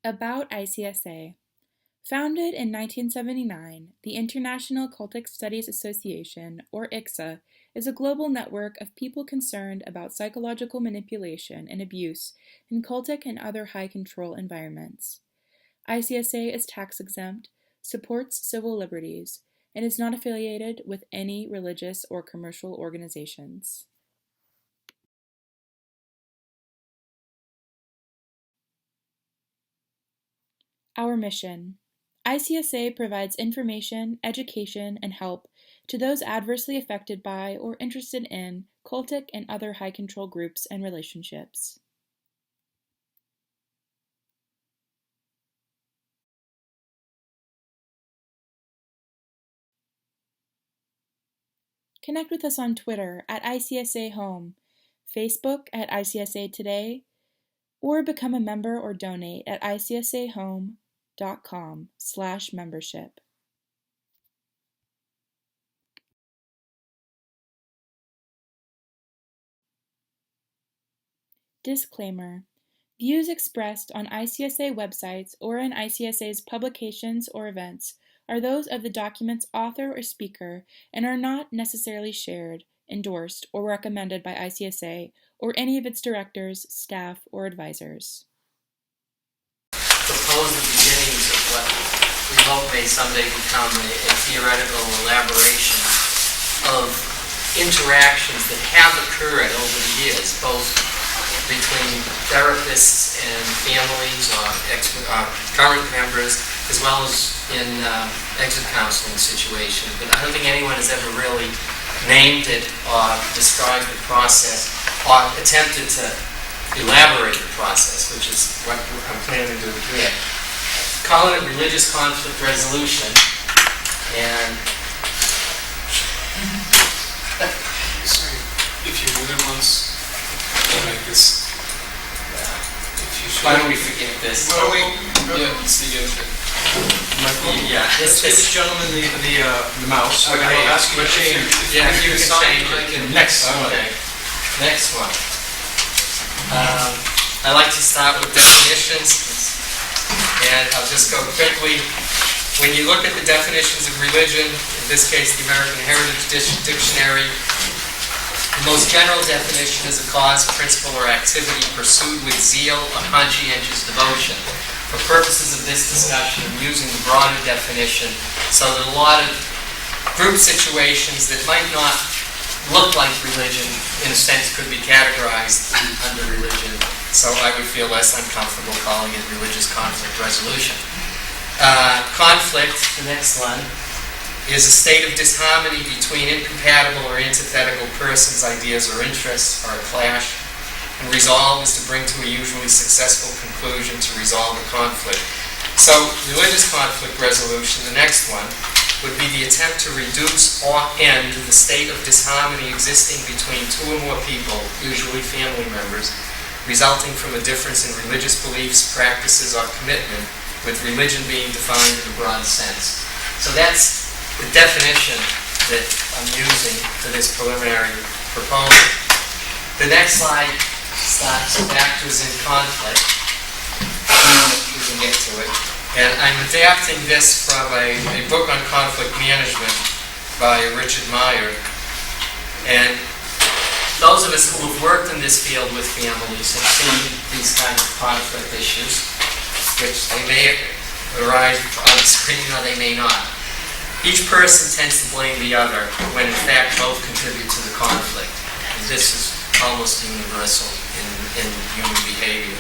About ICSA. Founded in 1979, the International Cultic Studies Association, or ICSA, is a global network of people concerned about psychological manipulation and abuse in cultic and other high-control environments. ICSA is tax-exempt, supports civil liberties, and is not affiliated with any religious or commercial organizations. Our mission. ICSA provides information, education, and help to those adversely affected by or interested in cultic and other high-control groups and relationships. Connect with us on Twitter at ICSA Home, Facebook at ICSA Today, or become a member or donate at icsahome.com/membership. Disclaimer. Views expressed on ICSA websites or in ICSA's publications or events are those of the document's author or speaker and are not necessarily shared, endorsed, or recommended by ICSA or any of its directors, staff, or advisors. Propose the beginnings of what we hope may someday become a theoretical elaboration of interactions that have occurred over the years, both between therapists and families or current members, as well as in exit counseling situations. But I don't think anyone has ever really named it or described the process or attempted to elaborate the process, which is what I'm planning to do here. Calling it religious conflict resolution, and sorry, if you would at once like this, why don't we forget this? Well, it's the this gentleman, the mouse. Okay. I'll ask you to change. Yeah, you can change it. Next. Okay. Next one. I like to start with definitions, and I'll just go quickly. When you look at the definitions of religion, in this case the American Heritage Dictionary, the most general definition is a cause, principle, or activity pursued with zeal or conscientious devotion. For purposes of this discussion, I'm using the broader definition, so that a lot of group situations that might not look like religion, in a sense, could be categorized under religion. So I would feel less uncomfortable calling it religious conflict resolution. Conflict, the next one, is a state of disharmony between incompatible or antithetical persons, ideas, or interests, or a clash. And resolve is to bring to a usually successful conclusion to resolve the conflict. So, religious conflict resolution, the next one, would be the attempt to reduce or end the state of disharmony existing between two or more people, usually family members, resulting from a difference in religious beliefs, practices, or commitment, with religion being defined in a broad sense. So that's the definition that I'm using for this preliminary proposal. The next slide starts factors in conflict. We can get to it. And I'm adapting this from a book on conflict management by Richard Meyer. And those of us who have worked in this field with families have seen these kinds of conflict issues, which they may arise on the screen or they may not. Each person tends to blame the other when in fact both contribute to the conflict. And this is almost universal in human behavior.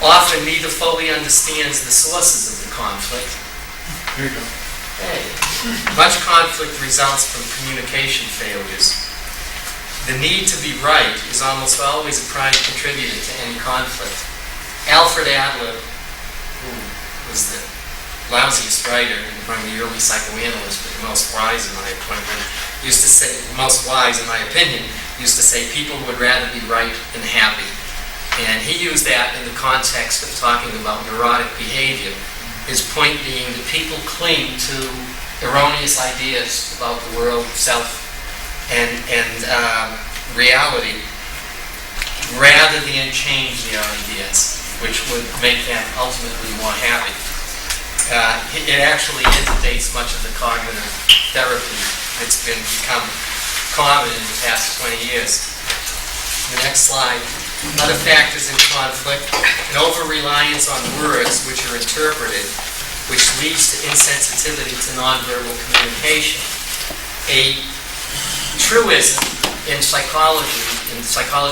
Often neither fully understands the sources of the conflict. Here you go. Hey. Much conflict results from communication failures. The need to be right is almost always a prime contributor to any conflict. Alfred Adler, who was the lousiest writer and among the early psychoanalysts, but the most wise in my opinion, used to say, most wise in my opinion, used to say people would rather be right than happy. And he used that in the context of talking about neurotic behavior. His point being that people cling to erroneous ideas about the world, self, and reality, rather than change their ideas. which would make them ultimately more happy. It actually antedates much of the cognitive therapy that's become common in the past 20 years. The next slide. Other factors in conflict: an over-reliance on words which are interpreted, which leads to insensitivity to nonverbal communication. A truism in psychology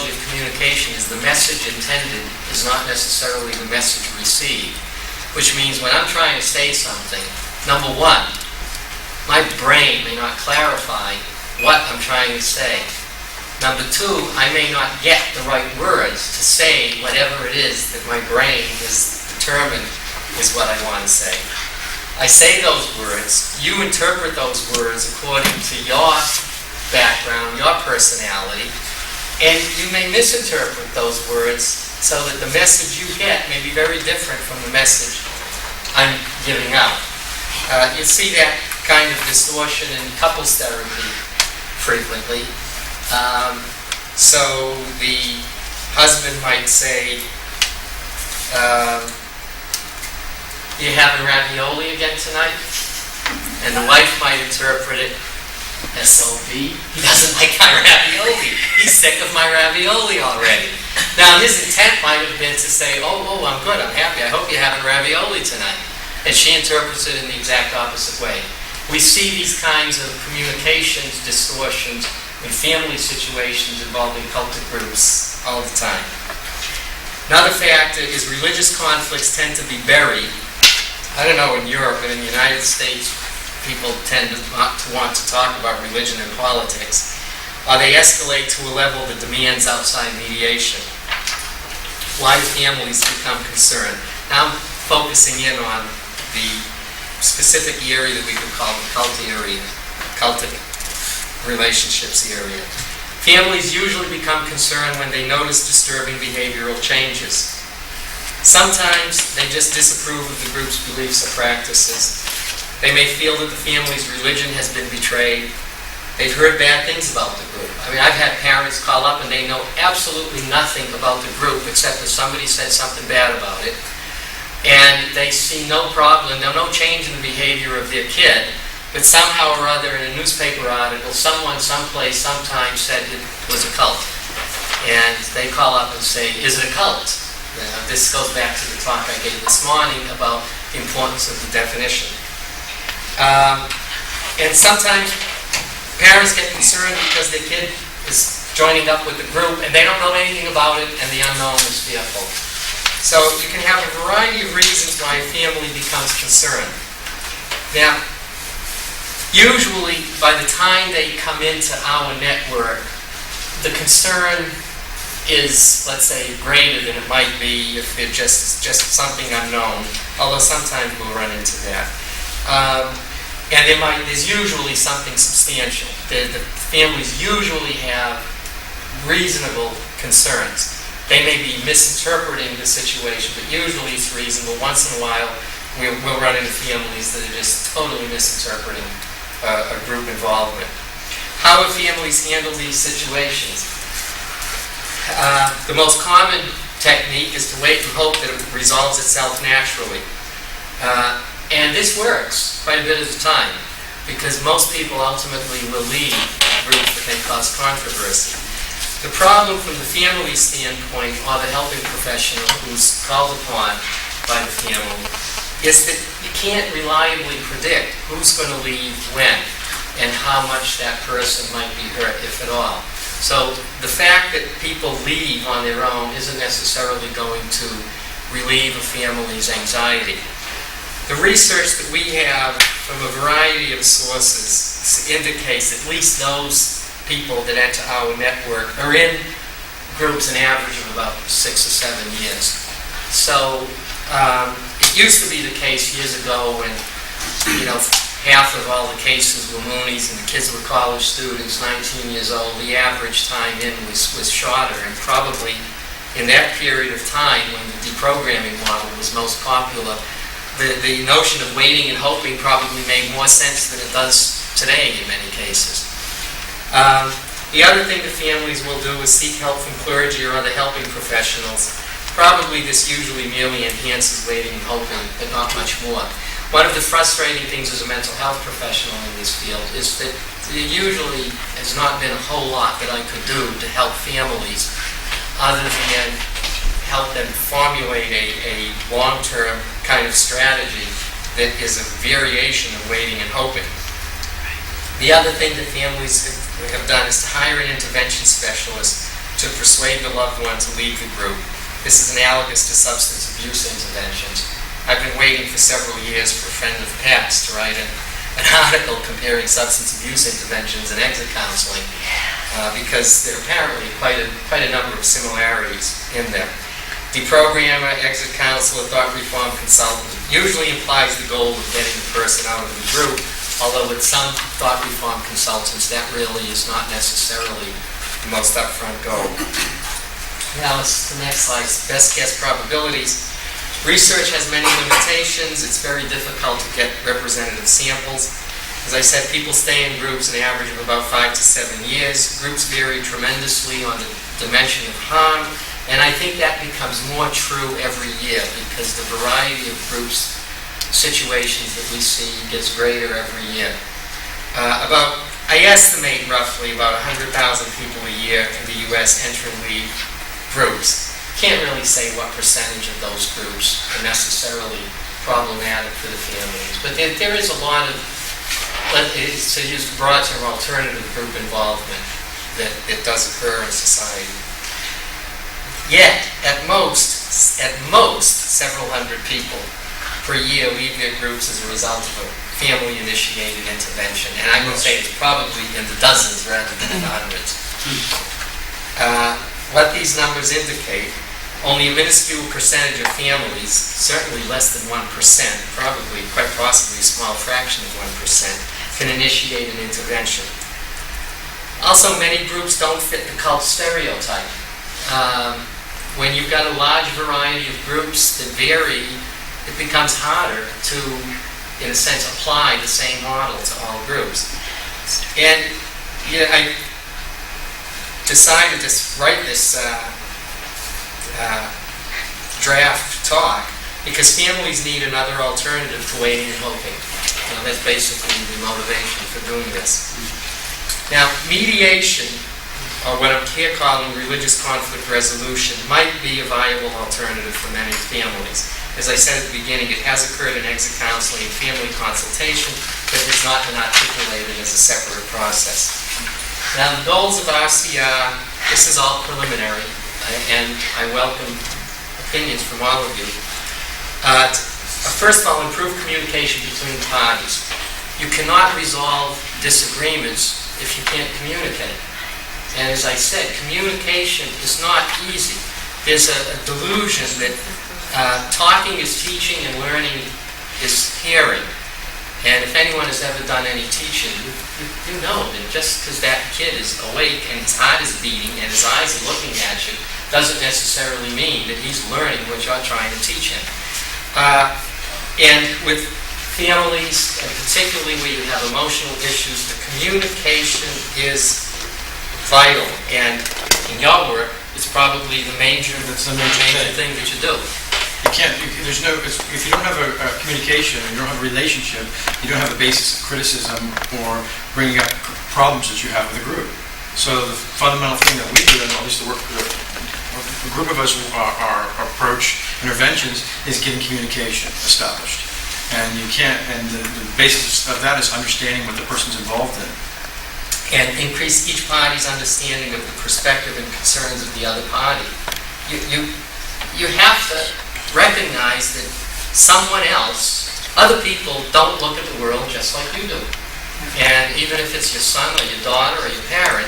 of communication, is the message intended is not necessarily the message received, which means when I'm trying to say something, number one, my brain may not clarify what I'm trying to say. Number two, I may not get the right words to say whatever it is that my brain has determined is what I want to say. I say those words, you interpret those words according to your background, your personality, and you may misinterpret those words so that the message you get may be very different from the message I'm giving out. You see that kind of distortion in couples therapy frequently. So the husband might say, you having ravioli again tonight? And the wife might interpret it, SOB, he doesn't like my ravioli. He's sick of my ravioli already. Now his intent might have been to say, oh, I'm good, I'm happy, I hope you're having ravioli tonight. And she interprets it in the exact opposite way. We see these kinds of communications distortions in family situations involving cultic groups all the time. Another factor is religious conflicts tend to be buried. I don't know in Europe, but in the United States, people tend to want to talk about religion and politics. They escalate to a level that demands outside mediation. Why do families become concerned? Now I'm focusing in on the specific area that we could call the cultic relationships area. Families usually become concerned when they notice disturbing behavioral changes. Sometimes they just disapprove of the group's beliefs or practices. They may feel that the family's religion has been betrayed. They've heard bad things about the group. I mean, I've had parents call up and they know absolutely nothing about the group except that somebody said something bad about it. And they see no problem, no change in the behavior of their kid, but somehow or other in a newspaper article, someone, someplace, sometime said it was a cult. And they call up and say, is it a cult? This goes back to the talk I gave this morning about the importance of the definition. And sometimes parents get concerned because their kid is joining up with the group and they don't know anything about it and the unknown is fearful. So you can have a variety of reasons why a family becomes concerned. Now, usually by the time they come into our network, the concern is, let's say, greater than it might be if it's just something unknown, although sometimes we'll run into that. And there's usually something substantial. The families usually have reasonable concerns. They may be misinterpreting the situation, but usually it's reasonable. Once in a while, we'll run into families that are just totally misinterpreting a group involvement. How have families handled these situations? The most common technique is to wait and hope that it resolves itself naturally. And this works quite a bit of the time, because most people ultimately will leave groups that may cause controversy. The problem from the family standpoint, or the helping professional who's called upon by the family, is that you can't reliably predict who's going to leave when and how much that person might be hurt, if at all. So the fact that people leave on their own isn't necessarily going to relieve a family's anxiety. The research that we have from a variety of sources indicates at least those people that enter our network are in groups an average of about 6 or 7 years. So it used to be the case years ago when, half of all the cases were Moonies and the kids were college students, 19 years old. The average time in was shorter, and probably in that period of time when the deprogramming model was most popular, the notion of waiting and hoping probably made more sense than it does today in many cases. The other thing that families will do is seek help from clergy or other helping professionals. Probably this usually merely enhances waiting and hoping, but not much more. One of the frustrating things as a mental health professional in this field is that there usually has not been a whole lot that I could do to help families other than help them formulate a long-term kind of strategy that is a variation of waiting and hoping. The other thing that families have done is to hire an intervention specialist to persuade the loved one to leave the group. This is analogous to substance abuse interventions. I've been waiting for several years for a friend of the past to write an article comparing substance abuse interventions and exit counseling because there are apparently quite a number of similarities in them. Deprogrammer, exit counselor, thought reform consultant usually implies the goal of getting the person out of the group, although with some thought reform consultants that really is not necessarily the most upfront goal. Now, the next slide, best guess probabilities. Research has many limitations. It's very difficult to get representative samples. As I said, people stay in groups an average of about 5 to 7 years. Groups vary tremendously on the dimension of harm, and I think that becomes more true every year because the variety of groups, situations that we see gets greater every year. I estimate roughly about 100,000 people a year in the U.S. enter and leave groups. Can't really say what percentage of those groups are necessarily problematic for the families, but there is a lot of, to use the broad term, alternative group involvement that does occur in society. Yet, at most, several hundred people per year leave their groups as a result of a family-initiated intervention, and I would say it's probably in the dozens rather than in the hundreds. What these numbers indicate, only a minuscule percentage of families, certainly less than 1%, probably quite possibly a small fraction of 1%, can initiate an intervention. Also, many groups don't fit the cult stereotype. When you've got a large variety of groups that vary, it becomes harder to, in a sense, apply the same model to all groups. And I decided to write this draft talk because families need another alternative to waiting and hoping. That's basically the motivation for doing this. Now, mediation, or what I'm here calling religious conflict resolution, might be a viable alternative for many families. As I said at the beginning, it has occurred in exit counseling and family consultation, but it has not been articulated as a separate process. Now, the goals of RCR, this is all preliminary, and I welcome opinions from all of you. First of all, improve communication between parties. You cannot resolve disagreements if you can't communicate. And as I said, communication is not easy. There's a delusion that talking is teaching and learning is hearing. And if anyone has ever done any teaching, you know that just because that kid is awake and his heart is beating and his eyes are looking at you doesn't necessarily mean that he's learning what you're trying to teach him. And with families, and particularly where you have emotional issues, the communication is vital. And in your work, it's probably the major thing that you do. If you don't have a communication, and you don't have a relationship, you don't have a basis of criticism or bringing up problems that you have with a group. So the fundamental thing that we do, and at least a group of us, our approach interventions is getting communication established. And the basis of that is understanding what the person's involved in. And increase each party's understanding of the perspective and concerns of the other party. You have to recognize that someone else, other people don't look at the world just like you do. And even if it's your son or your daughter or your parent,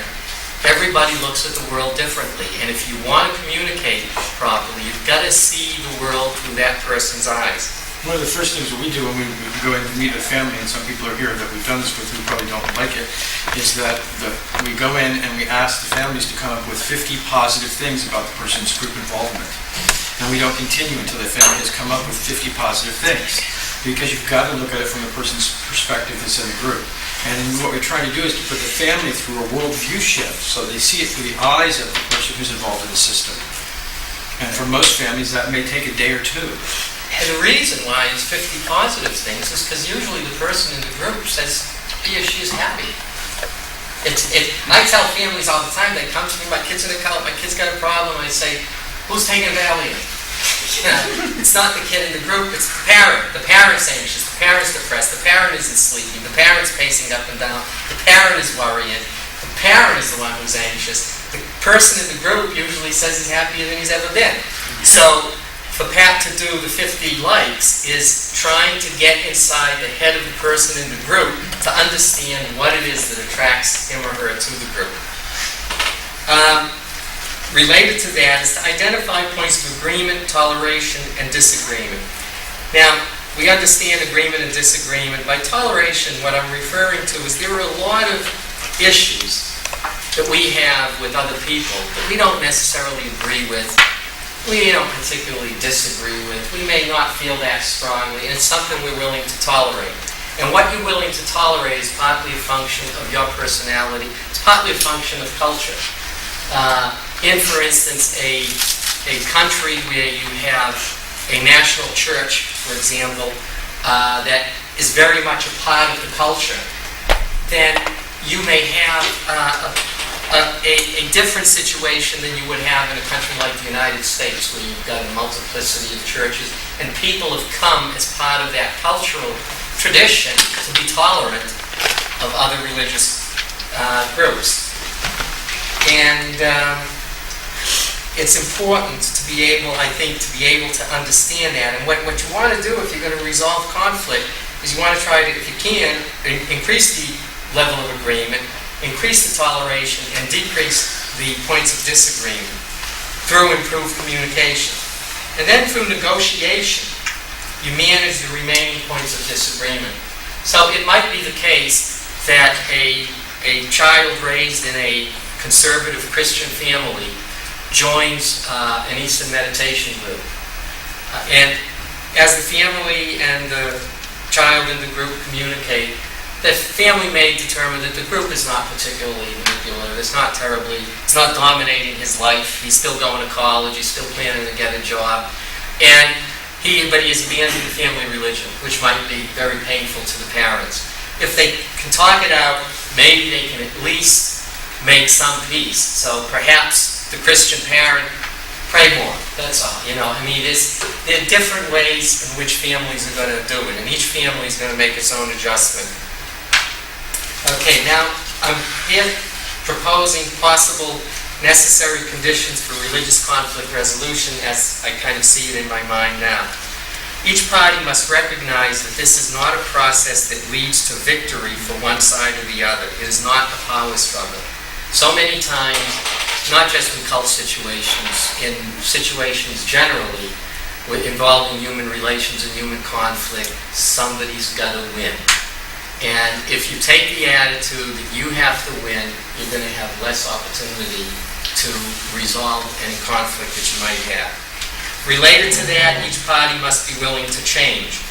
everybody looks at the world differently. And if you want to communicate properly, you've got to see the world through that person's eyes. One of the first things that we do when we go in and meet a family, and some people are here that we've done this with who probably don't like it, is that we go in and we ask the families to come up with 50 positive things about the person's group involvement. And we don't continue until the family has come up with 50 positive things. Because you've got to look at it from the person's perspective that's in the group. And what we're trying to do is to put the family through a worldview shift so they see it through the eyes of the person who's involved in the system. And for most families, that may take a day or two. And the reason why it's 50 positive things is because usually the person in the group says he or she is happy. I tell families all the time, they come to me, my kid's in a cult, my kid's got a problem, I say, who's taking Valium? It's not the kid in the group, it's the parent. The parent's anxious, the parent's depressed, the parent isn't sleeping, the parent's pacing up and down, the parent is worrying, the parent is the one who's anxious. The person in the group usually says he's happier than he's ever been. So, for Pat to do the 50 likes is trying to get inside the head of the person in the group to understand what it is that attracts him or her to the group. Related to that is to identify points of agreement, toleration, and disagreement. Now, we understand agreement and disagreement. By toleration, what I'm referring to is there are a lot of issues that we have with other people that we don't necessarily agree with, we don't particularly disagree with, we may not feel that strongly, and it's something we're willing to tolerate. And what you're willing to tolerate is partly a function of your personality, it's partly a function of culture. In, for instance, a country where you have a national church, for example, that is very much a part of the culture, then you may have a different situation than you would have in a country like the United States, where you've got a multiplicity of churches, and people have come as part of that cultural tradition to be tolerant of other religious groups. And it's important to be able, I think, to be able to understand that. And what you want to do if you're going to resolve conflict is you want to try to, if you can, increase the level of agreement, increase the toleration, and decrease the points of disagreement through improved communication. And then through negotiation, you manage the remaining points of disagreement. So it might be the case that a child raised in a conservative Christian family joins an Eastern meditation group. And as the family and the child in the group communicate, the family may determine that the group is not particularly manipulative, it's not dominating his life, he's still going to college, he's still planning to get a job, but he has abandoned the family religion, which might be very painful to the parents. If they can talk it out, maybe they can at least make some peace. So perhaps the Christian parent pray more, that's all. There are different ways in which families are going to do it, and each family is going to make its own adjustment. Okay, now I'm here proposing possible necessary conditions for religious conflict resolution as I kind of see it in my mind now. Each party must recognize that this is not a process that leads to victory for one side or the other. It is not a power struggle. So many times, not just in cult situations, in situations generally involving human relations and human conflict, somebody's got to win. And if you take the attitude that you have to win, you're going to have less opportunity to resolve any conflict that you might have. Related to that, each party must be willing to change.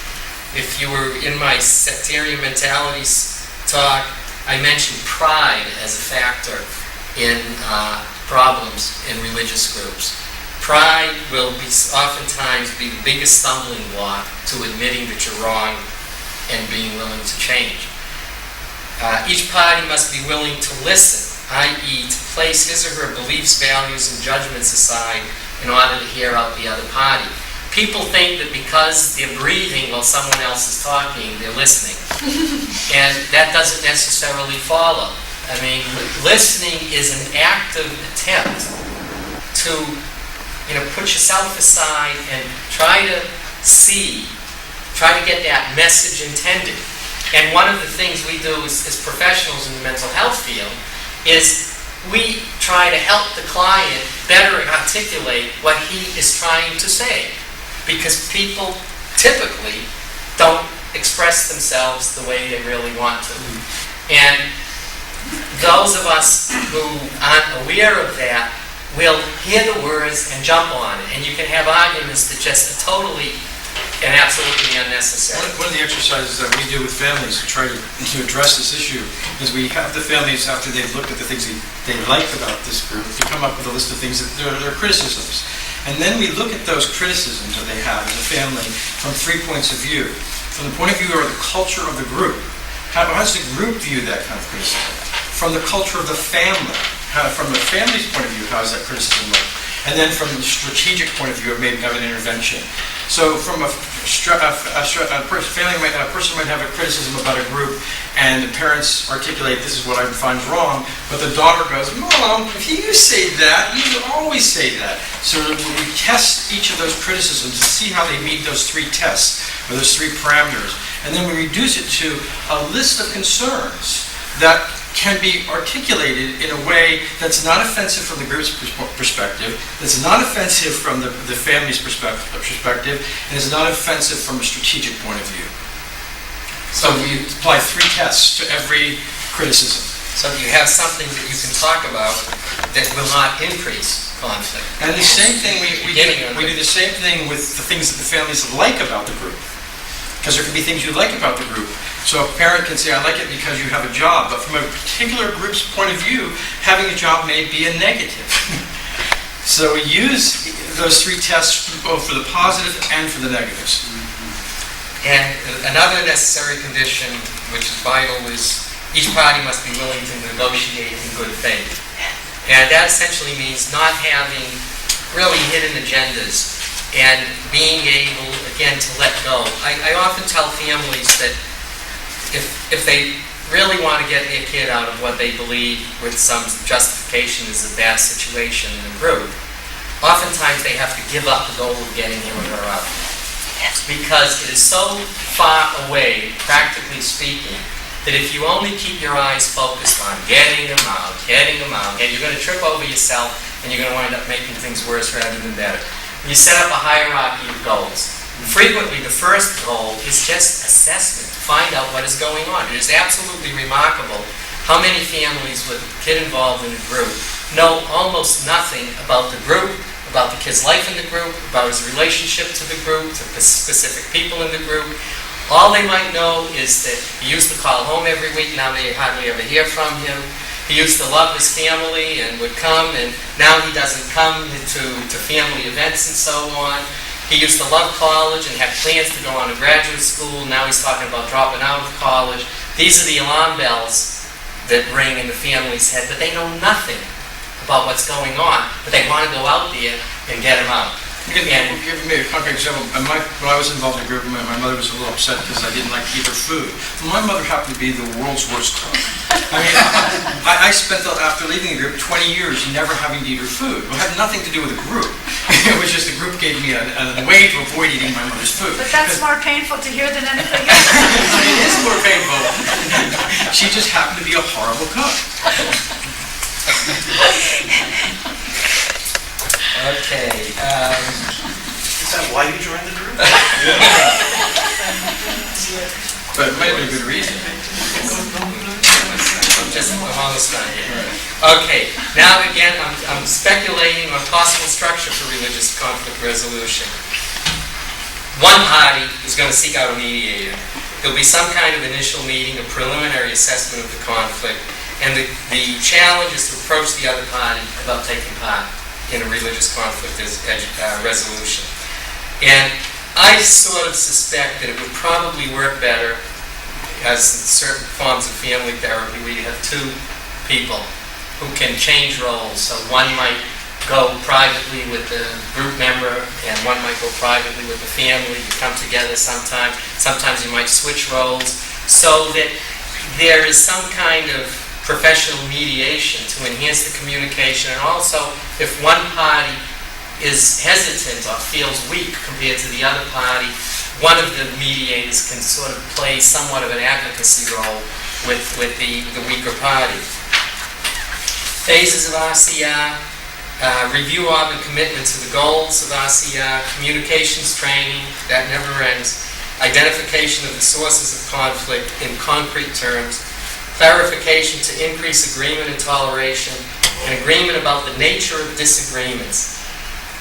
If you were in my sectarian mentalities talk, I mentioned pride as a factor in problems in religious groups. Pride will oftentimes be the biggest stumbling block to admitting that you're wrong and being willing to change. Each party must be willing to listen, i.e. to place his or her beliefs, values, and judgments aside in order to hear out the other party. People think that because they're breathing while someone else is talking, they're listening. And that doesn't necessarily follow. I mean, listening is an active attempt to, put yourself aside and try to get that message intended. And one of the things we do as professionals in the mental health field is we try to help the client better articulate what he is trying to say. Because people typically don't express themselves the way they really want to. And those of us who aren't aware of that will hear the words and jump on it. And you can have arguments that just are totally and absolutely unnecessary. One of the exercises that we do with families to try to address this issue is we have the families, after they've looked at the things they like about this group, to come up with a list of things that are criticisms. And then we look at those criticisms that they have as a family from 3 points of view. From the point of view of the culture of the group, how does the group view that kind of criticism? From the culture of the family, from the family's point of view, how does that criticism look? And then from the strategic point of view of maybe having an intervention. So from a person might have a criticism about a group, and the parents articulate, this is what I find wrong, but the daughter goes, Mom, if you say that, you always say that. So we test each of those criticisms to see how they meet those 3 tests, or those 3 parameters. And then we reduce it to a list of concerns that can be articulated in a way that's not offensive from the group's perspective, that's not offensive from the family's perspective, and is not offensive from a strategic point of view. So we apply 3 tests to every criticism. So you have something that you can talk about that will not increase conflict. And the same thing, we do the same thing with the things that the families like about the group. Because there can be things you like about the group. So a parent can say, I like it because you have a job. But from a particular group's point of view, having a job may be a negative. So we use those 3 tests both for the positive and for the negatives. And another necessary condition, which is vital, is each party must be willing to negotiate in good faith. And that essentially means not having really hidden agendas and being able, again, to let go. I often tell families that if they really want to get their kid out of what they believe with some justification is a bad situation in the group, oftentimes they have to give up the goal of getting him or her out. Because it is so far away, practically speaking, that if you only keep your eyes focused on getting them out, and you're going to trip over yourself and you're going to wind up making things worse rather than better. You set up a hierarchy of goals. Frequently, the first goal is just assessment, to find out what is going on. It is absolutely remarkable how many families with a kid involved in a group know almost nothing about the group, about the kid's life in the group, about his relationship to the group, to specific people in the group. All they might know is that he used to call home every week, now they hardly ever hear from him. He used to love his family and would come, and now he doesn't come to family events and so on. He used to love college and had plans to go on to graduate school. Now he's talking about dropping out of college. These are the alarm bells that ring in the family's head, but they know nothing about what's going on, but they want to go out there and get him out. Give me a concrete example. When I was involved in a group, my mother was a little upset because I didn't like to eat her food. My mother happened to be the world's worst cook. I mean, I spent, after leaving the group, 20 years never having to eat her food. It had nothing to do with the group. It was just the group gave me a way to avoid eating my mother's food. But that's more painful to hear than anything else. It is more painful. She just happened to be a horrible cook. Okay. Is that why you joined the group? But it might have been a good reason. I'm almost done here. Okay. Now again, I'm speculating on possible structure for religious conflict resolution. One party is going to seek out a mediator. There'll be some kind of initial meeting, a preliminary assessment of the conflict, and the challenge is to approach the other party about taking part in a religious conflict resolution. And I sort of suspect that it would probably work better as in certain forms of family therapy where you have 2 people who can change roles. So one might go privately with the group member and one might go privately with the family. You come together sometimes. Sometimes you might switch roles so that there is some kind of professional mediation to enhance the communication, and also if one party is hesitant or feels weak compared to the other party, one of the mediators can sort of play somewhat of an advocacy role with the weaker party. Phases of RCR, review of and commitment to the goals of RCR, communications training, that never ends, identification of the sources of conflict in concrete terms, clarification to increase agreement and toleration, and agreement about the nature of disagreements.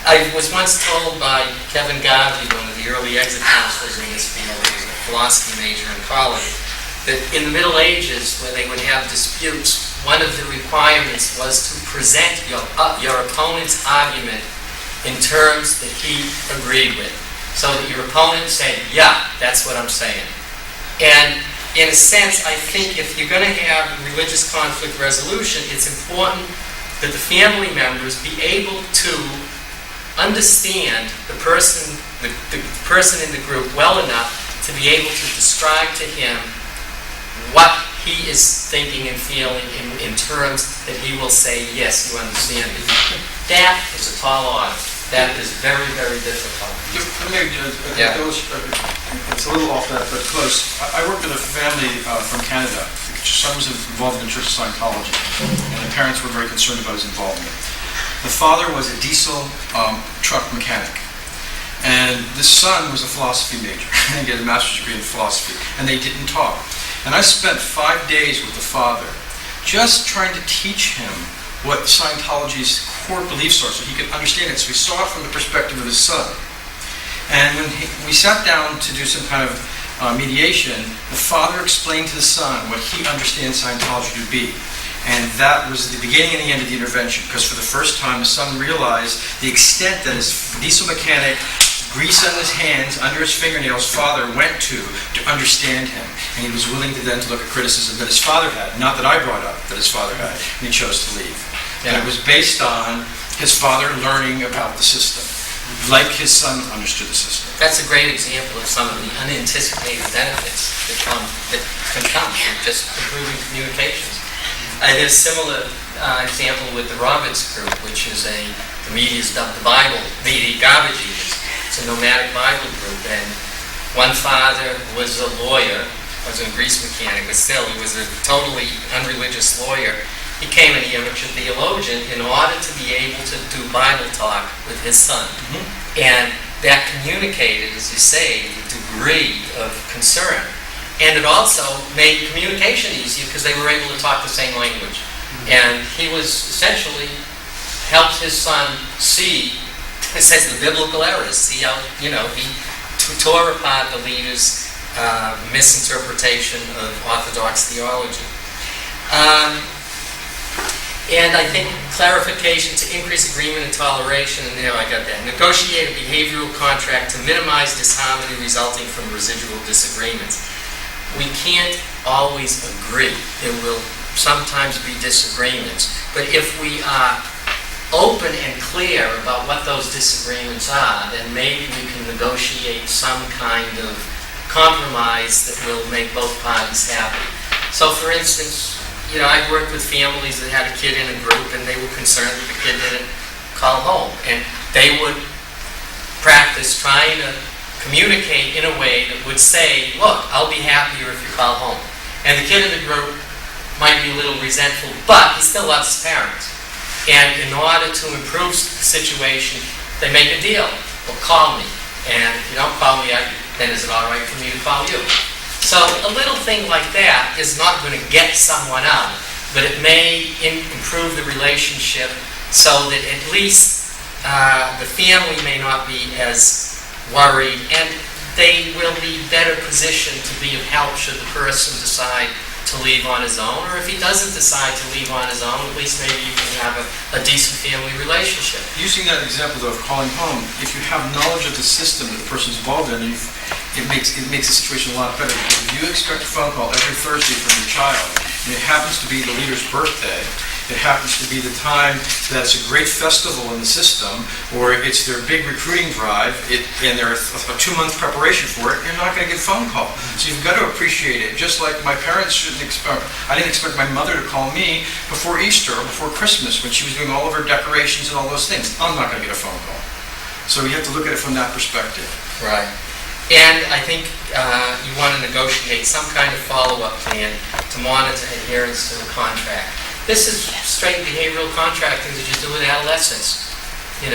I was once told by Kevin Garvey, one of the early exit counselors in this field, he was a philosophy major in college, that in the Middle Ages, when they would have disputes, one of the requirements was to present your opponent's argument in terms that he agreed with, so that your opponent said, yeah, that's what I'm saying. And in a sense, I think if you're going to have religious conflict resolution, it's important that the family members be able to understand the person in the group well enough to be able to describe to him what he is thinking and feeling in terms that he will say, yes, you understand me. That is a tall order. That is very, very difficult. It's a little off that, but close. I worked with a family from Canada. The son was involved in the Church of Scientology, and the parents were very concerned about his involvement. The father was a diesel truck mechanic, and the son was a philosophy major. He had a master's degree in philosophy, and they didn't talk. And I spent 5 days with the father just trying to teach him what Scientology's core beliefs are so he could understand it. So we saw it from the perspective of his son. And when we sat down to do some kind of mediation, the father explained to the son what he understands Scientology to be. And that was the beginning and the end of the intervention, because for the first time the son realized the extent that his diesel mechanic, grease on his hands, under his fingernails, father went to understand him. And he was willing to then to look at criticism that his father had, not that I brought up, that his father had, and he chose to leave. Yeah. And it was based on his father learning about the system, like his son understood the system. That's a great example of some of the unanticipated benefits that can come from just improving communications. There's a similar example with the Roberts group, which is the media's dubbed the Bible, the garbage eaters. It's a nomadic Bible group, and one father was a lawyer, was a grease mechanic, but still he was a totally unreligious lawyer. He became an amateur theologian in order to be able to do Bible talk with his son. Mm-hmm. And that communicated, as you say, the degree of concern. And it also made communication easier because they were able to talk the same language. Mm-hmm. And he was essentially helped his son see, it says the biblical errors, see how, he tore apart the leader's misinterpretation of Orthodox theology. And I think clarification to increase agreement and toleration, and I got that. Negotiate a behavioral contract to minimize disharmony resulting from residual disagreements. We can't always agree. There will sometimes be disagreements. But if we are open and clear about what those disagreements are, then maybe we can negotiate some kind of compromise that will make both parties happy. So for instance, I've worked with families that had a kid in a group and they were concerned that the kid didn't call home. And they would practice trying to communicate in a way that would say, look, I'll be happier if you call home. And the kid in the group might be a little resentful, but he still loves his parents. And in order to improve the situation, they make a deal. Well, call me. And if you don't call me, then is it all right for me to call you? So a little thing like that is not going to get someone out, but it may improve the relationship so that at least the family may not be as worried, and they will be better positioned to be of help should the person decide to leave on his own, or if he doesn't decide to leave on his own, at least maybe you can have a decent family relationship. Using that example, though, of calling home, if you have knowledge of the system that the person's involved in, it makes the situation a lot better. Because if you expect a phone call every Thursday from your child, and it happens to be the leader's birthday, it happens to be the time that's a great festival in the system, or it's their big recruiting drive, and they're a 2-month preparation for it, you're not going to get a phone call. So you've got to appreciate it. Just like my parents I didn't expect my mother to call me before Easter or before Christmas when she was doing all of her decorations and all those things. I'm not going to get a phone call. So you have to look at it from that perspective. Right. And I think you want to negotiate some kind of follow-up plan to monitor adherence to the contract. This is straight behavioral contracting that you do with adolescents. You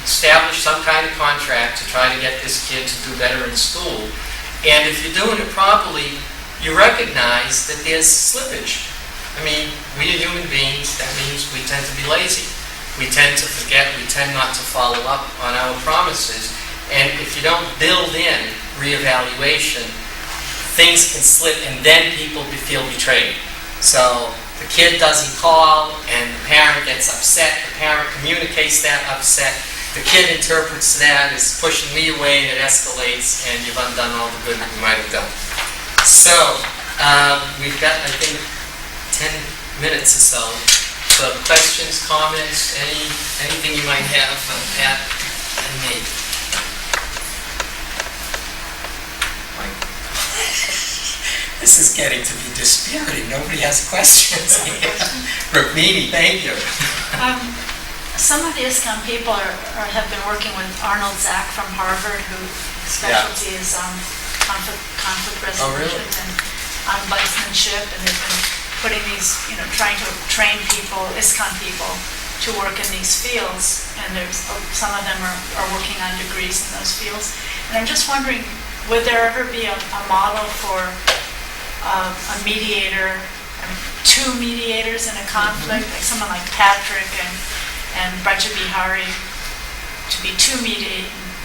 establish some kind of contract to try to get this kid to do better in school. And if you're doing it properly, you recognize that there's slippage. I mean, we are human beings. That means we tend to be lazy. We tend to forget. We tend not to follow up on our promises. And if you don't build in reevaluation, things can slip, and then people feel betrayed. So the kid doesn't call, and the parent gets upset. The parent communicates that upset, the kid interprets that as pushing me away and it escalates and you've undone all the good that you might have done. So, we've got, I think, 10 minutes or so. So questions, comments, anything you might have from Pat and me. This is getting to be dispiriting. Nobody has questions here. Rukmini, thank you. Some of the ISKCON people have been working with Arnold Zach from Harvard, whose specialty is conflict resolution really? and ombudsmanship, and they've been putting these, trying to train people, ISKCON people, to work in these fields, and there's some of them are working on degrees in those fields. And I'm just wondering, would there ever be a model for a mediator, two mediators in a conflict, like someone like Patrick and Braja Bihari, to be two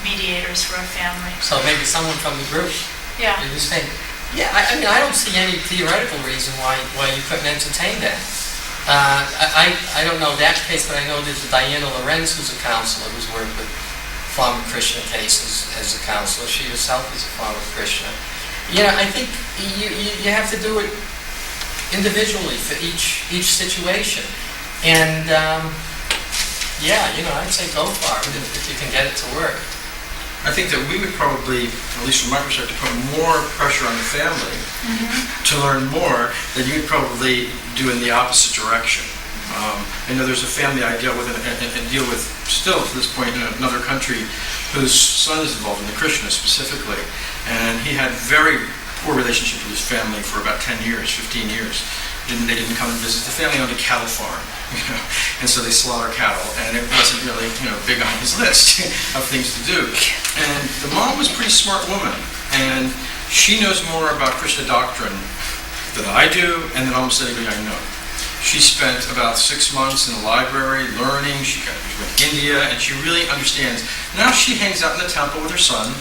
mediators for a family? So maybe someone from the group. Yeah. You're just saying, yeah, I mean, I don't see any theoretical reason why you couldn't entertain that. I don't know that case, but I know there's Diana Lorenz, who's a counselor, who's worked with former Krishna cases as a counselor. She herself is a former Krishna. I think you have to do it individually for each situation. And I'd say go for it if you can get it to work. I think that we would probably, at least from my perspective, put more pressure on the family to learn more than you'd probably do in the opposite direction. I know there's a family I deal with and deal with still to this point in another country whose son is involved in the Krishna specifically, and he had very poor relationship with his family for about 10 years, 15 years. They didn't come and visit. The family owned a cattle farm, and so they slaughter cattle, and it wasn't really, big on his list of things to do. And the mom was a pretty smart woman, and she knows more about Krishna doctrine than I do, and than almost anybody I know. She spent about 6 months in the library learning. She went to India, and she really understands. Now she hangs out in the temple with her son.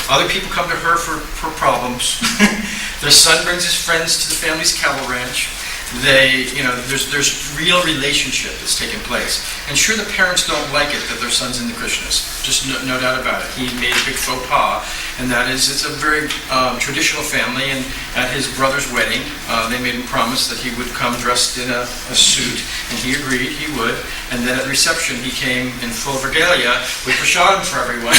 Other people come to her for problems. Their son brings his friends to the family's cattle ranch. There's real relationship that's taking place. And sure, the parents don't like it that their son's in the Krishnas. Just no doubt about it. He made a big faux pas, and that is, it's a very traditional family, and at his brother's wedding, they made him promise that he would come dressed in a suit, and he agreed he would. And then at the reception, he came in full regalia with prasadam for everyone,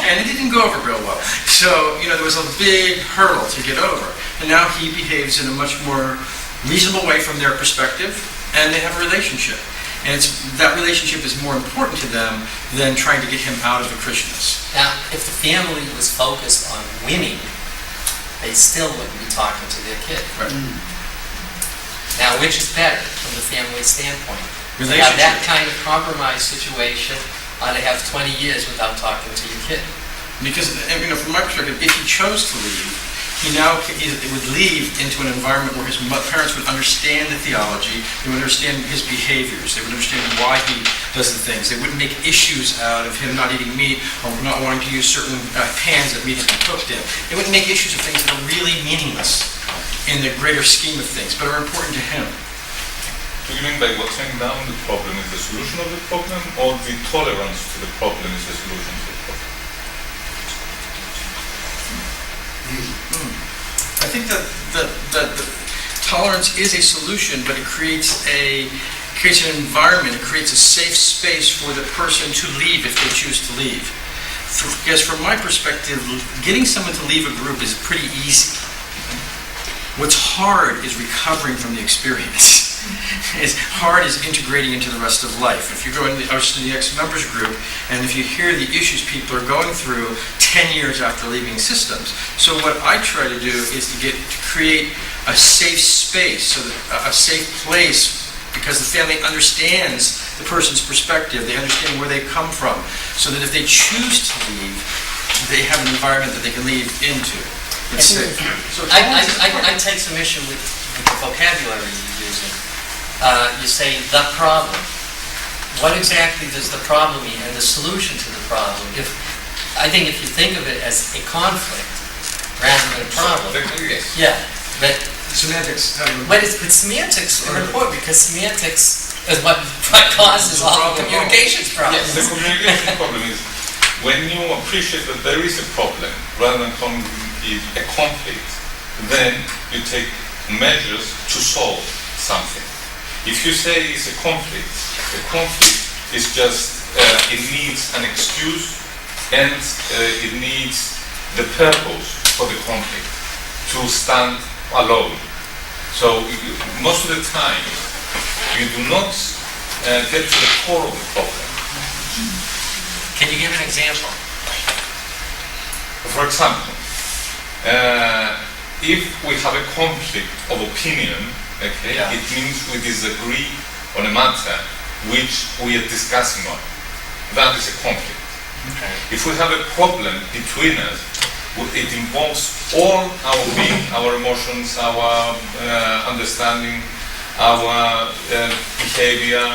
and it didn't go over real well. So, there was a big hurdle to get over. And now he behaves in a much more reasonable way from their perspective, and they have a relationship. And that relationship is more important to them than trying to get him out of the Krishnas. Now, if the family was focused on winning, they still wouldn't be talking to their kid. Right. Now, which is better from the family standpoint? To have that kind of compromise situation, or to have 20 years without talking to your kid? Because, from my perspective, if he chose to leave, he would leave into an environment where his parents would understand the theology, they would understand his behaviors, they would understand why he does the things. They wouldn't make issues out of him not eating meat or not wanting to use certain pans that meat has been cooked in. They wouldn't make issues of things that are really meaningless in the greater scheme of things, but are important to him. Do you mean by watering down the problem is the solution of the problem, or the tolerance to the problem is the solution to the problem? I think that the tolerance is a solution, but it creates an environment, it creates a safe space for the person to leave if they choose to leave. Because from my perspective, getting someone to leave a group is pretty easy. What's hard is recovering from the experience. It's hard is integrating into the rest of life. If you go into the ex-members group, and if you hear the issues people are going through 10 years after leaving systems. So what I try to do is to create a safe space, a safe place, because the family understands the person's perspective, they understand where they come from, so that if they choose to leave, they have an environment that they can leave into. It's safe. So I take some issue with the vocabulary you're using. You say the problem. What exactly does the problem mean, and the solution to the problem? I think if you think of it as a conflict rather than a problem. Yeah, but semantics. But semantics are important, because semantics is what causes all the communications problems. Yes, the communication problem is when you appreciate that there is a problem rather than calling it a conflict, then you take measures to solve something. If you say it's a conflict is just, it needs an excuse and it needs the purpose for the conflict to stand alone. So most of the time, you do not get to the core of the problem. Can you give an example? For example, if we have a conflict of opinion, okay, Yeah. it means we disagree on a matter which we are discussing on. That is a conflict. Okay. If we have a problem between us, it involves all our being, our emotions, our understanding, our behavior,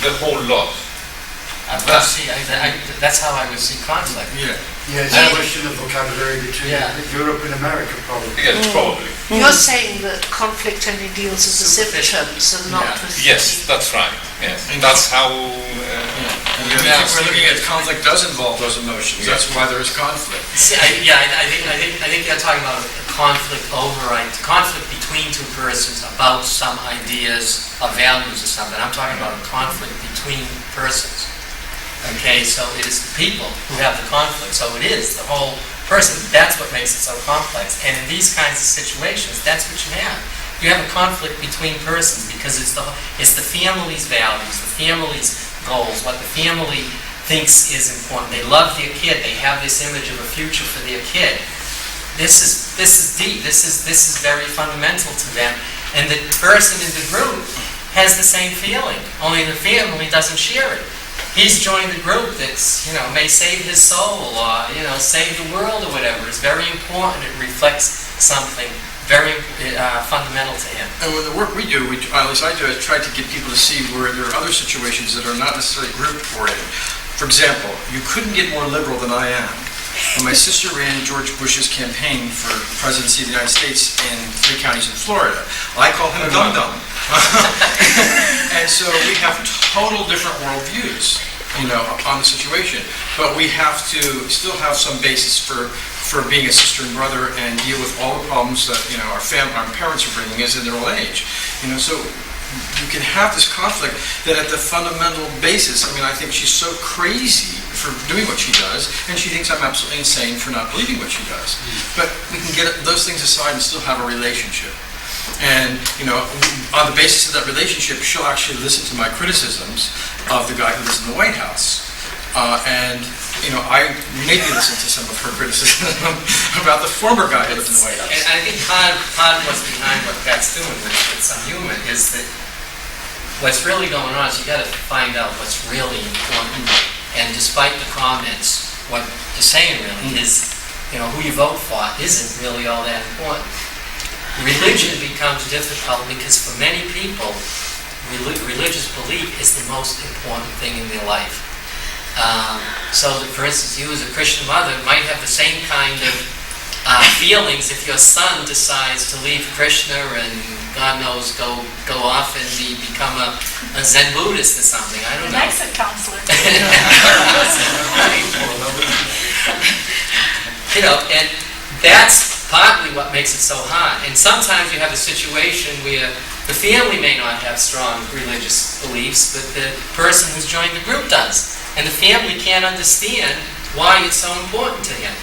the whole lot. That's how I would see conflict. Yeah. Yeah, it's a question of vocabulary between Yeah. Europe and America, probably. Yes, probably. You're saying that conflict only deals with the symptoms and not Yeah. with Yes, that's right. Yes, that's how. And I think we're looking at conflict does involve those emotions. That's why there is conflict. See, I think you're talking about a conflict conflict between two persons about some ideas or values or something. I'm talking about a conflict between persons. Okay, so it is the people who have the conflict. So it is the whole person. That's what makes it so complex. And in these kinds of situations, that's what you have. You have a conflict between persons because it's the family's values, the family's goals, what the family thinks is important. They love their kid. They have this image of a future for their kid. This is deep. This is very fundamental to them. And the person in the group has the same feeling. Only the family doesn't share it. He's joined a group that's, may save his soul or, save the world or whatever. It's very important. It reflects something very fundamental to him. And with the work we do, at least I do, is try to get people to see where there are other situations that are not necessarily group-oriented. For example, you couldn't get more liberal than I am. When my sister ran George Bush's campaign for presidency of the United States in 3 counties in Florida, I call him a dum-dum. And so we have total different worldviews, on the situation. But we have to still have some basis for being a sister and brother and deal with all the problems that, our parents are bringing us in their old age. So you can have this conflict that at the fundamental basis, I think she's so crazy for doing what she does, and she thinks I'm absolutely insane for not believing what she does. But we can get those things aside and still have a relationship. And, on the basis of that relationship, she'll actually listen to my criticisms of the guy who lives in the White House. I maybe listen to some of her criticism about the former guy who lived in the White House. And I think part of what's behind what Pat's doing with some human is that what's really going on is you got to find out what's really important. And despite the comments, what you're saying really is, who you vote for isn't really all that important. Religion becomes difficult because for many people, religious belief is the most important thing in their life. So that, for instance, you as a Christian mother might have the same kind of feelings if your son decides to leave Krishna and God knows go off and become a Zen Buddhist or something. I don't know. An exit counselor. And that's partly what makes it so hard. And sometimes you have a situation where the family may not have strong religious beliefs, but the person who's joined the group does. And the family can't understand why it's so important to him.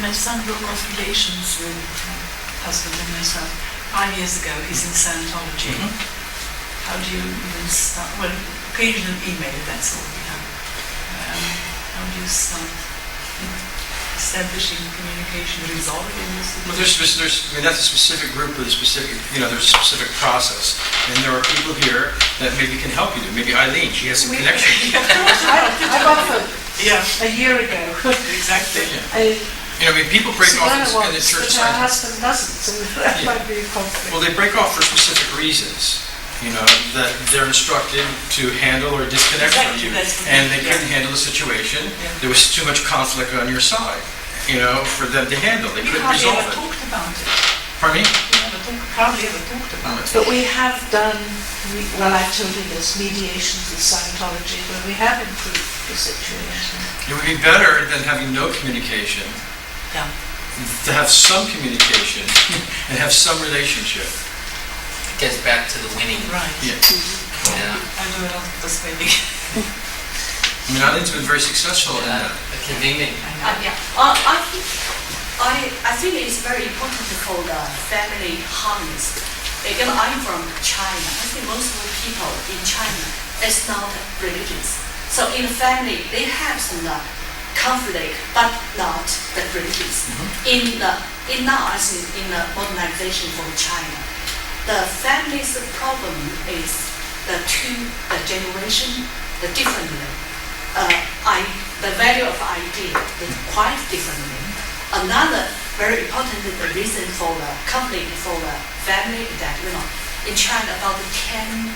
My son broke off relations with my husband and myself 5 years ago. He's in Scientology. How do you even start? Well, occasional email, that's all we have. How do you start establishing communication, resolving this? Well, that's a specific group with a specific, there's a specific process. And there are people here that maybe can help you. Maybe Eileen, she has some connections. I've offered a year ago. Exactly. People break off in the church but our side. husband doesn't, so that might be a conflict. Well, they break off for specific reasons. That they're instructed to handle or disconnect from you. And they couldn't handle the situation. There was too much conflict on your side, for them to handle. They couldn't resolve it. We never talked about it. Pardon me? We never hardly ever talked about it. But we have done, well, I told you this, mediations with Scientology, where we have improved the situation. It would be better than having no communication, Yeah. to have some communication and have some relationship. It gets back to the winning. Right. Yeah. Yeah. I do a lot of persuading. I mean, Eileen's been very successful in that. Convening. I think it's very important for the family harmony. Again, I'm from China. I think most of the people in China is not religious. So in the family, they have some conflict, but not the religious. In now, I think in the modernization from China, the family's problem is the generation, the differently. The value of idea is quite differently. Another very important reason for the conflict for the family is that, in China about 100,000,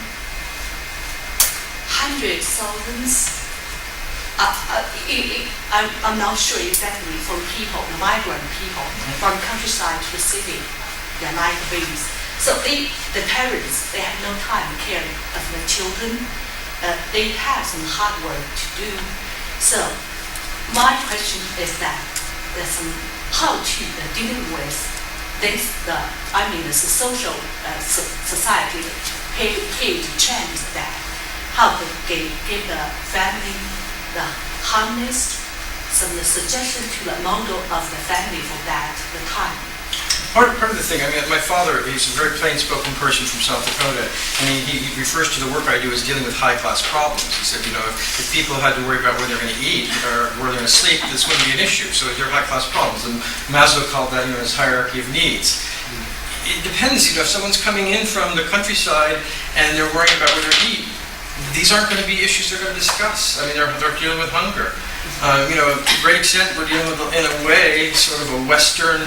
I'm not sure exactly from people, the migrant people from countryside to the city, they like babies. So the parents, they have no time caring of the children. They have some hard work to do. So my question is that there's some how to dealing with this the social society page change that how to give the family the harness some suggestion to the model of the family for that the time. Part of the thing, I mean, my father, he's a very plain-spoken person from South Dakota, and he refers to the work I do as dealing with high-class problems. He said, if people had to worry about where they're going to eat or where they're going to sleep, this wouldn't be an issue. So they're high-class problems. And Maslow called that, his hierarchy of needs. It depends, if someone's coming in from the countryside and they're worrying about where they're eating, these aren't going to be issues they're going to discuss. I mean, they're dealing with hunger. To a great extent, we're dealing with, in a way, sort of a Western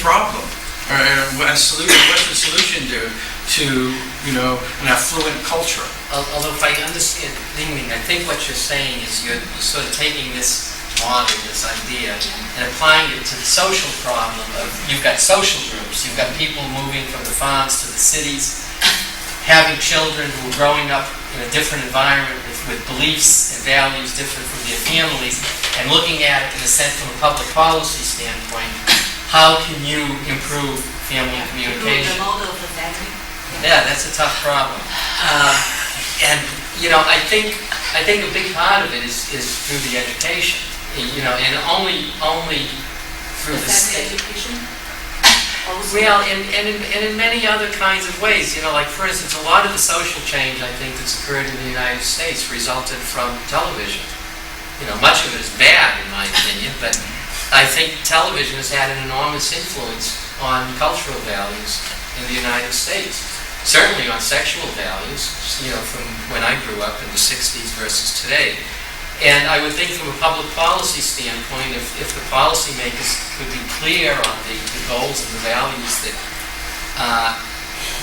problem, or a solution, Western solution to an affluent culture. Although if I understand, I think what you're saying is you're sort of taking this model, this idea, and applying it to the social problem of you've got social groups, you've got people moving from the farms to the cities, having children who are growing up in a different environment with beliefs and values different from their families, and looking at it in a sense from a public policy standpoint, how can you improve family communication? The model of the family. Yeah, that's a tough problem. And I think a big part of it is through the education. And only through the family state. education. Well, and in many other kinds of ways, like for instance, a lot of the social change I think that's occurred in the United States resulted from television. Much of it is bad in my opinion, but I think television has had an enormous influence on cultural values in the United States. Certainly on sexual values, from when I grew up in the 60s versus today. And I would think from a public policy standpoint, if the policymakers could be clear on the goals and the values that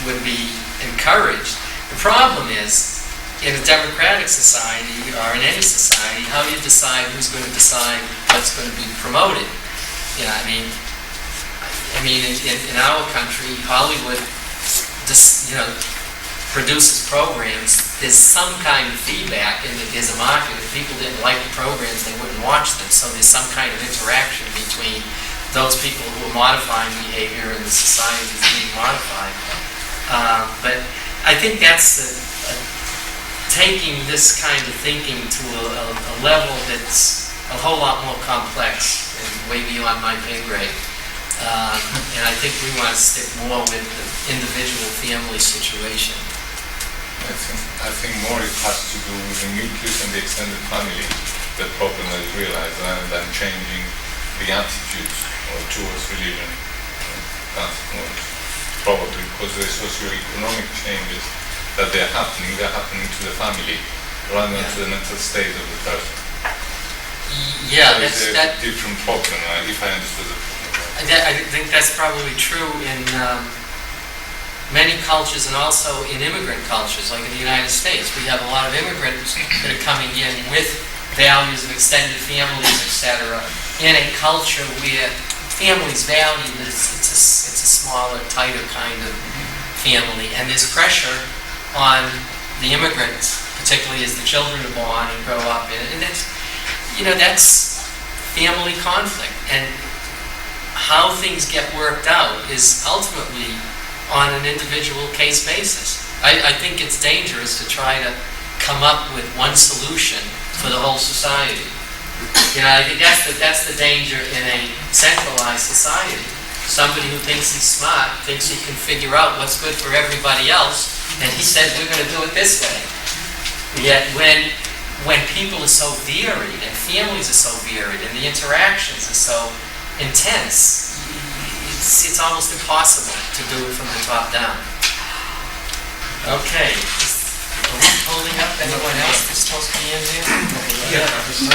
would be encouraged. The problem is, in a democratic society, or in any society, how do you decide who's going to decide what's going to be promoted? In our country, Hollywood produces programs, there's some kind of feedback and there's a market. If people didn't like the programs, they wouldn't watch them. So there's some kind of interaction between those people who are modifying behavior and the society that's being modified. But I think that's taking this kind of thinking to a level that's a whole lot more complex and way beyond my pay grade. And I think we want to stick more with the individual family situation. I think more it has to do with the nucleus and the extended family. The problem is realized rather than changing the attitudes towards religion. That's probably because the socio-economic changes that they're happening to the family rather than to the mental state of the person. Yeah, that's a different problem, if I understood the problem. I think that's probably true in many cultures and also in immigrant cultures, like in the United States. We have a lot of immigrants that are coming in with values of extended families, etc., in a culture where family's valued as it's a smaller, tighter kind of family, and there's pressure on the immigrants, particularly as the children are born and grow up in it, and that's family conflict, and how things get worked out is ultimately on an individual case basis. I think it's dangerous to try to come up with one solution for the whole society. I think that's the danger in a centralized society. Somebody who thinks he's smart thinks he can figure out what's good for everybody else, and he says we're going to do it this way. Yet when people are so varied and families are so varied and the interactions are so intense, it's almost impossible to do it from the top down. Okay. Are we holding up anyone else that's supposed to be in here? Yeah, this is